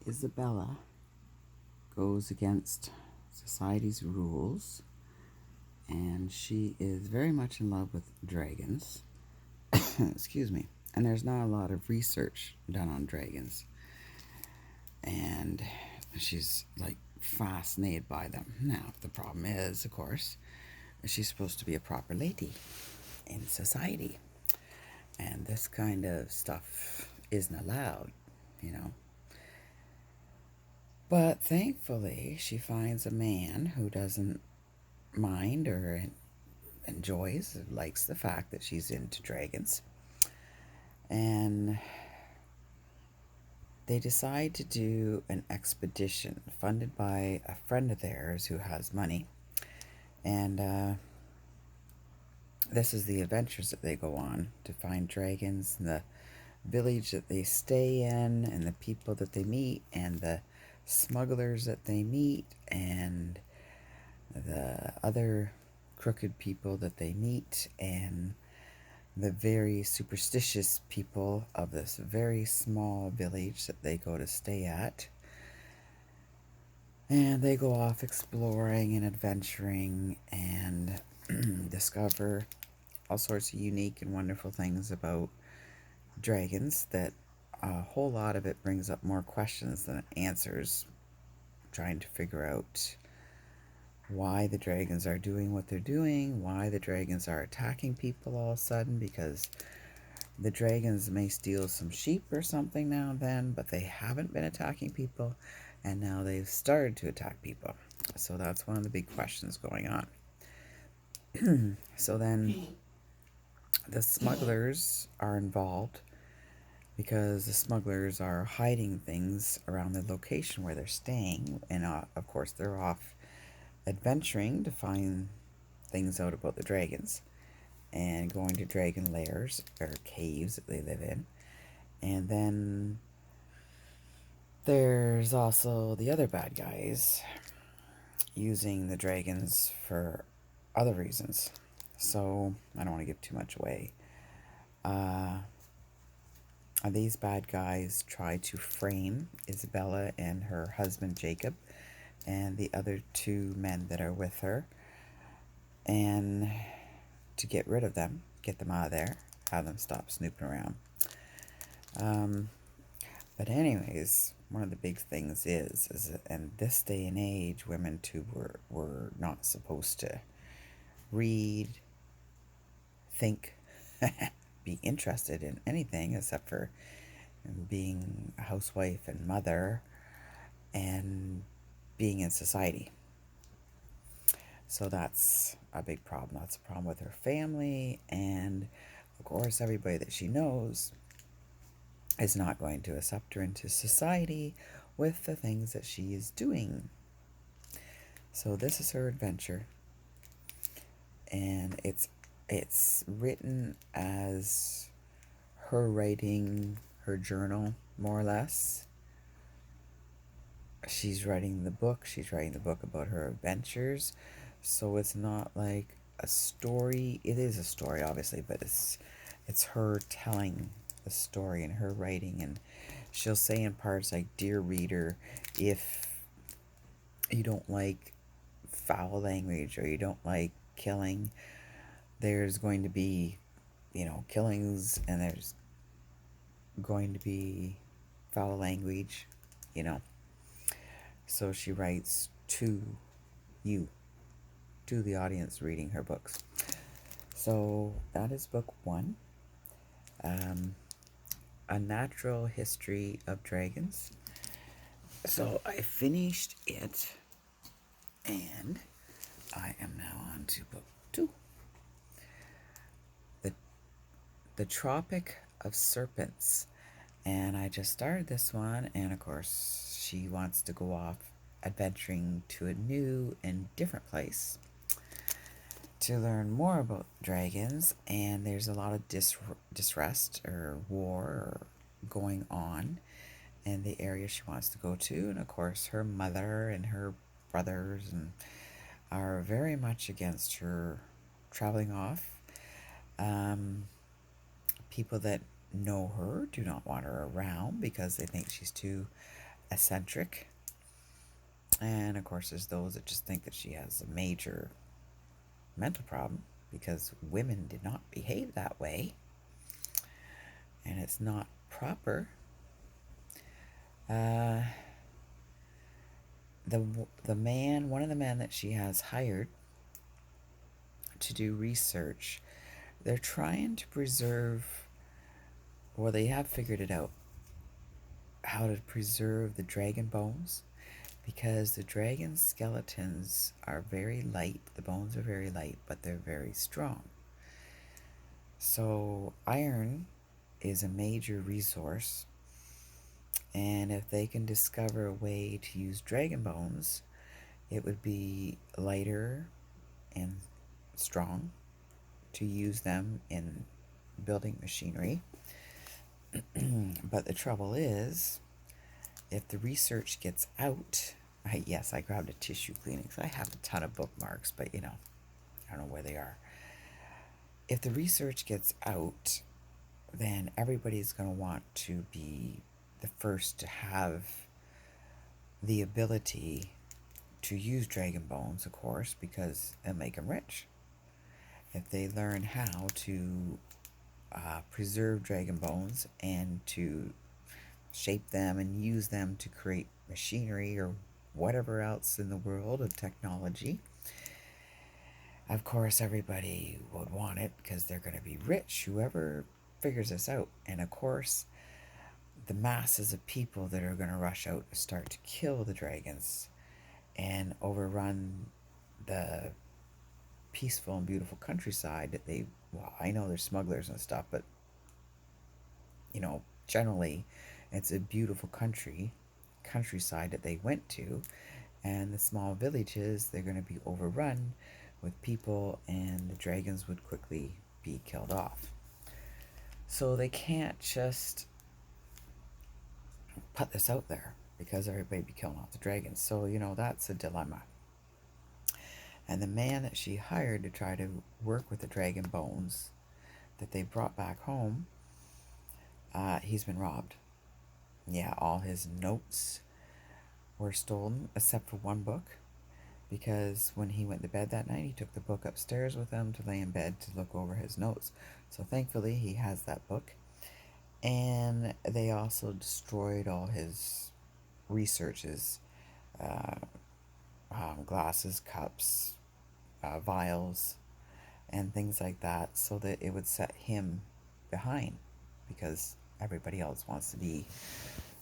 Isabella goes against society's rules, and she is very much in love with dragons. Excuse me. And there's not a lot of research done on dragons, and she's like fascinated by them. Now, the problem is, of course, she's supposed to be a proper lady in society, and this kind of stuff isn't allowed, you know. But thankfully, she finds a man who doesn't mind or enjoys, likes the fact that she's into dragons. And they decide to do an expedition funded by a friend of theirs who has money. And this is the adventures that they go on to find dragons, and the village that they stay in, and the people that they meet, and the smugglers that they meet, and the other crooked people that they meet, and the very superstitious people of this very small village that they go to stay at. And they go off exploring and adventuring and discover all sorts of unique and wonderful things about dragons that a whole lot of it brings up more questions than it answers, trying to figure out why the dragons are doing what they're doing, why the dragons are attacking people all of a sudden, because the dragons may steal some sheep or something now and then, but they haven't been attacking people, and now they've started to attack people. So that's one of the big questions going on. So then the smugglers are involved because the smugglers are hiding things around the location where they're staying, and of course they're off adventuring to find things out about the dragons and going to dragon lairs or caves that they live in. And then there's also the other bad guys using the dragons for other reasons. So I don't want to give too much away. These bad guys try to frame Isabella and her husband Jacob and the other two men that are with her, and to get rid of them, get them out of there, have them stop snooping around. But anyways, one of the big things is in this day and age, women too were not supposed to read, think, be interested in anything except for being a housewife and mother and being in society. So that's a big problem. That's a problem with her family, and of course everybody that she knows is not going to accept her into society with the things that she is doing. So this is her adventure, and it's written as her writing her journal, more or less. She's writing the book. She's writing the book about her adventures. So it's not like a story. It is a story, obviously, but it's her telling the story and her writing. And she'll say in parts like, "Dear reader, if you don't like foul language or you don't like killing, there's going to be, killings, and there's going to be foul language, you know." So she writes to you, to the audience reading her books. So that is book one, A Natural History of Dragons. So I finished it, and I am now on to book two, The Tropic of Serpents. And I just started this one, and of course she wants to go off adventuring to a new and different place to learn more about dragons. And there's a lot of disrest or war going on in the area she wants to go to. And of course her mother and her brothers are very much against her traveling off. People that know her do not want her around because they think she's too eccentric. And of course, there's those that just think that she has a major mental problem because women did not behave that way and it's not proper. Uh, the man, one of the men that she has hired to do research, they're trying to preserve, well, they have figured it out, how to preserve the dragon bones because the dragon skeletons are very light. The bones are very light, but they're very strong. So iron is a major resource, and if they can discover a way to use dragon bones, it would be lighter and strong to use them in building machinery. But the trouble is, if the research gets out, yes, I grabbed a tissue cleaning, so I have a ton of bookmarks, but I don't know where they are. If the research gets out, then everybody's going to want to be the first to have the ability to use dragon bones, of course, because it'll make them rich. If they learn how to preserve dragon bones and to shape them and use them to create machinery or whatever else in the world of technology, of course everybody would want it because they're going to be rich, whoever figures this out. And of course the masses of people that are going to rush out and start to kill the dragons and overrun the peaceful and beautiful countryside that they, well, I know there's smugglers and stuff, but generally it's a beautiful countryside that they went to, and the small villages, they're going to be overrun with people and the dragons would quickly be killed off. So they can't just put this out there because everybody be killing off the dragons. So that's a dilemma. And the man that she hired to try to work with the dragon bones that they brought back home, he's been robbed. Yeah, all his notes were stolen except for one book, because when he went to bed that night, he took the book upstairs with him to lay in bed to look over his notes. So thankfully he has that book. And they also destroyed all his researches, glasses, cups, vials, and things like that, so that it would set him behind, because everybody else wants to be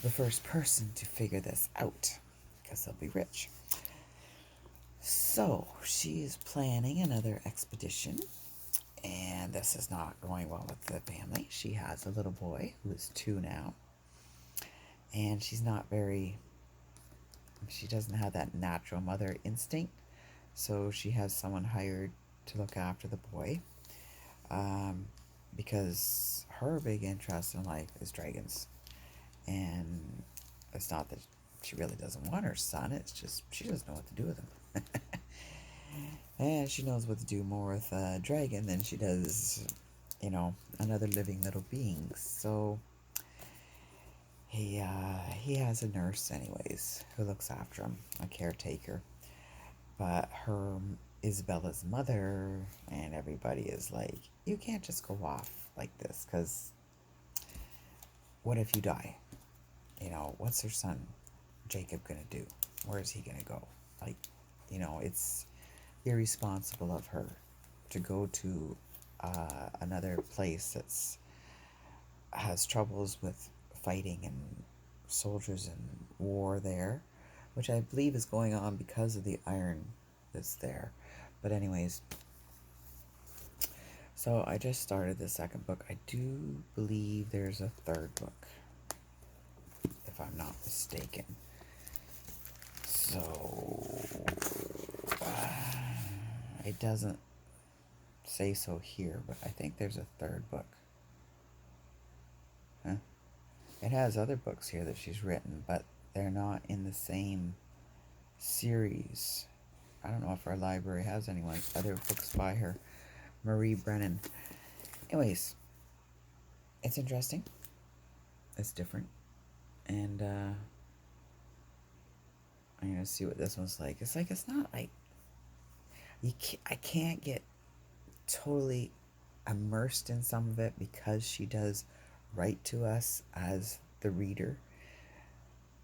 the first person to figure this out because they'll be rich. So she's planning another expedition, and this is not going well with the family. She has a little boy who is 2 now, and she doesn't have that natural mother instinct, so she has someone hired to look after the boy, because her big interest in life is dragons. And it's not that she really doesn't want her son, it's just she doesn't know what to do with him. And she knows what to do more with a dragon than she does, another living little being. So he has a nurse anyways who looks after him, a caretaker. But Isabella's mother and everybody is like, you can't just go off like this, because what if you die? What's her son Jacob gonna do? Where is he gonna go? It's irresponsible of her to go to another place that's has troubles with fighting and soldiers and war there, which I believe is going on because of the iron that's there. But anyways, so I just started the second book. I do believe there's a third book, if I'm not mistaken. So it doesn't say so here, but I think there's a third book. Huh? It has other books here that she's written, but they're not in the same series. I don't know if our library has any other books by her. Marie Brennan. Anyways, it's interesting. It's different. And gonna see what this one's like. It's like, it's not like I can't get totally immersed in some of it because she does write to us as the reader,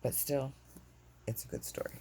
but still, it's a good story.